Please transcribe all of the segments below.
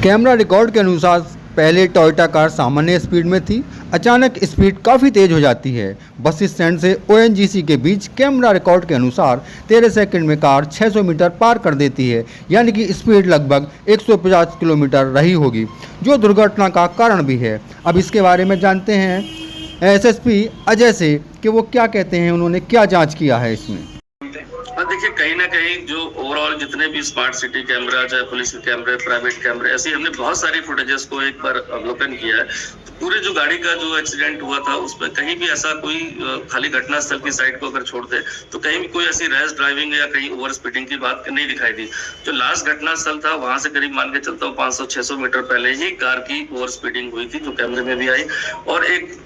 Camera record के अनुसार पहले टोयोटा कार सामान्य स्पीड में थी। अचानक स्पीड काफ़ी तेज हो जाती है। बस स्टैंड से ओएनजीसी के बीच कैमरा रिकॉर्ड के अनुसार 13 सेकंड में कार 600 मीटर पार कर देती है, यानी कि स्पीड लगभग 150 किलोमीटर रही होगी, जो दुर्घटना का कारण भी है। अब इसके बारे में जानते हैं एसएसपी अजय से कि वो क्या कहते हैं, उन्होंने क्या जाँच किया है इसमें। देखिए, कहीं ना कहीं जो ओवरऑल जितने भी स्मार्ट सिटी कैमरा, चाहे पुलिस के कैमरे, प्राइवेट कैमरे, ऐसे हमने बहुत सारी फुटेजेस को एक बार अवलोकन किया है। तो पूरे जो गाड़ी का जो एक्सीडेंट हुआ था उसमें कहीं भी ऐसा कोई खाली घटना स्थल की साइड को अगर छोड़ दे तो कहीं भी कोई ऐसी रैश ड्राइविंग या कहीं ओवर स्पीडिंग की बात नहीं दिखाई दी। जो लास्ट घटना स्थल था वहां से करीब मान के चलता हूँ 500-600 मीटर पहले ही कार की ओवर स्पीडिंग हुई थी, जो कैमरे में भी आई। और एक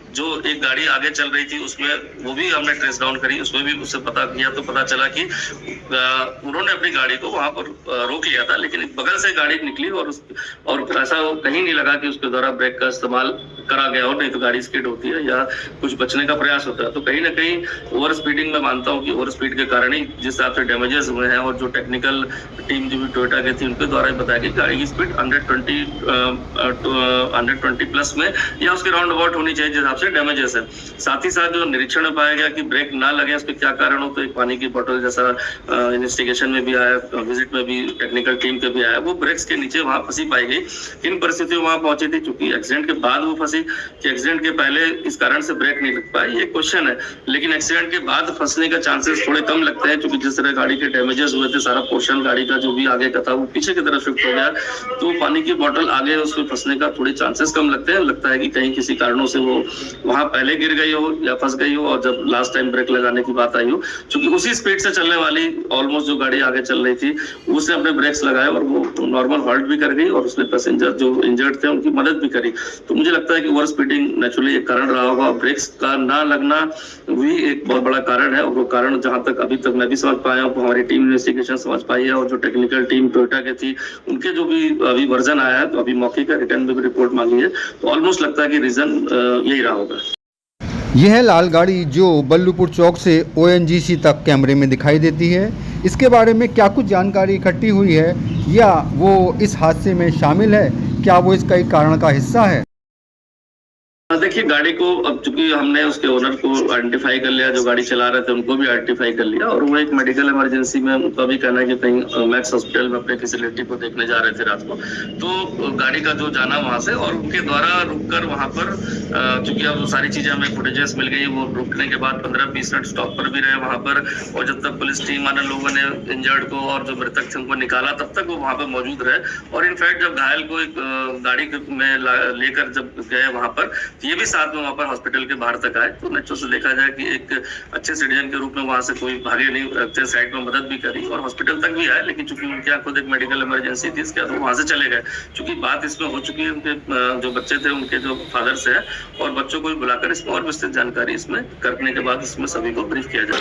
गाड़ी आगे चल रही थी, उसमें वो भी हमने ट्रेस डाउन करी, उसमें भी उससे पता किया तो पता चला कि उन्होंने अपनी गाड़ी को वहां पर रोक लिया था, लेकिन बगल से गाड़ी निकली और ऐसा कहीं नहीं लगा कि उसके द्वारा ब्रेक का इस्तेमाल करा गया हो, नहीं तो गाड़ी स्किड होती है या कुछ बचने का प्रयास होता है। तो कहीं ना कहीं ओवर स्पीडिंग में मानता हूँ कि ओवर स्पीड के कारण ही जिस हिसाब से डैमेजेस हुए हैं, और जो टेक्निकल टीम जो भी टोयोटा की थी उनके द्वारा बताया कि गाड़ी की स्पीड 120 प्लस में या उसके राउंड अबाउट होनी चाहिए जिस हिसाब से डैमेजेस है। साथ ही साथ जो निरीक्षण में पाया गया कि ब्रेक ना लगे उसके क्या कारण हो, तो एक पानी की बोतल जैसा इन्वेस्टिगेशन में भी आया, विजिट में भी टेक्निकल टीम के भी आया, वो ब्रेक्स के नीचे वहां फंसी पाई गई। किन परिस्थितियों वहां पहुंची थी, चूंकि एक्सीडेंट के बाद वो फंसी कि एक्सीडेंट के पहले इस कारण से ब्रेक नहीं लग पाई, ये क्वेश्चन है। लेकिन एक्सीडेंट के बाद फंसने का चांसेस थोड़े कम लगते हैं, क्योंकि जिस तरह गाड़ी के डैमेजेस हुए थे, सारा पोर्शन गाड़ी का जो भी आगे का था वो पीछे की तरफ शिफ्ट हो गया, तो पानी की बोतल आगे उसमें फंसने का थोड़े चांसेस कम लगते हैं। लगता है कि कहीं किसी कारणों से वो वहां पहले गिर गई हो या फंस गई हो, और जब लास्ट टाइम ब्रेक लगाने की बात आई हो, क्योंकि उसी स्पीड से चलने वाली ऑलमोस्ट जो गाड़ी आगे चल रही थी उसने अपने ब्रेक्स लगाए और वो नॉर्मल हॉल्ट भी कर गई, और उसने पैसेंजर जो इंजर्ड थे उनकी मदद भी करी। तो मुझे लगता है कि ओवर स्पीडिंग नेचुरली एक कारण रहा होगा। ब्रेक्स का ना लगना भी एक बहुत बड़ा कारण है, और वो कारण जहां तक अभी तक मैं भी समझ पाया हूँ, हमारी टीम इन्वेस्टिगेशन समझ पाई है, और जो टेक्निकल टीम टोयोटा की थी उनके जो भी अभी वर्जन आया है, तो अभी मौके का रिटर्न में भी रिपोर्ट मांगी है, तो ऑलमोस्ट लगता है कि रीजन यही रहा होगा। यह है लाल गाड़ी जो बल्लूपुर चौक से ओएनजीसी तक कैमरे में दिखाई देती है। इसके बारे में क्या कुछ जानकारी इकट्ठी हुई है, या वो इस हादसे में शामिल है, क्या वो इसका एक कारण का हिस्सा है? देखिए, गाड़ी को अब चूंकि हमने उसके ओनर को आइडेंटिफाई कर लिया, जो गाड़ी चला रहे थे उनको भी आइडेंटिफाई कर लिया, और वो एक मेडिकल इमरजेंसी में उनका भी कहना है कि कहीं मैक्स हॉस्पिटल में अपने किसी रिलेटिव को देखने जा रहे थे रात को, तो गाड़ी का जो जाना वहां से, और उनके द्वारा रुककर वहां पर चूंकि अब सारी चीजें हमें फुटेजेस मिल गई, वो रुकने के बाद 15-20 मिनट स्टॉप पर भी रहे वहां पर, और जब तक पुलिस टीम वाले लोगों ने इंजर्ड को और जो मृतक थे उनको निकाला, तब तक वो वहां पर मौजूद रहे। और इनफैक्ट जब घायल को एक गाड़ी में लेकर जब गए वहां पर, ये भी साथ में वहां पर हॉस्पिटल के बाहर तक आए। तो नेचुरल से देखा जाए कि एक अच्छे सिटीजन के रूप में वहां से कोई भागे नहीं, रखते साइड में मदद भी करी और हॉस्पिटल तक भी आए, लेकिन चूंकि उनके यहाँ खुद एक मेडिकल इमरजेंसी थी, इसके बाद वो वहां से चले गए। चूंकि बात इसमें हो चुकी है, उनके जो बच्चे थे उनके जो फादर से है, और बच्चों को भी बुलाकर इसमें और विस्तृत जानकारी इसमें करने के बाद इसमें सभी को ब्रीफ किया जाए।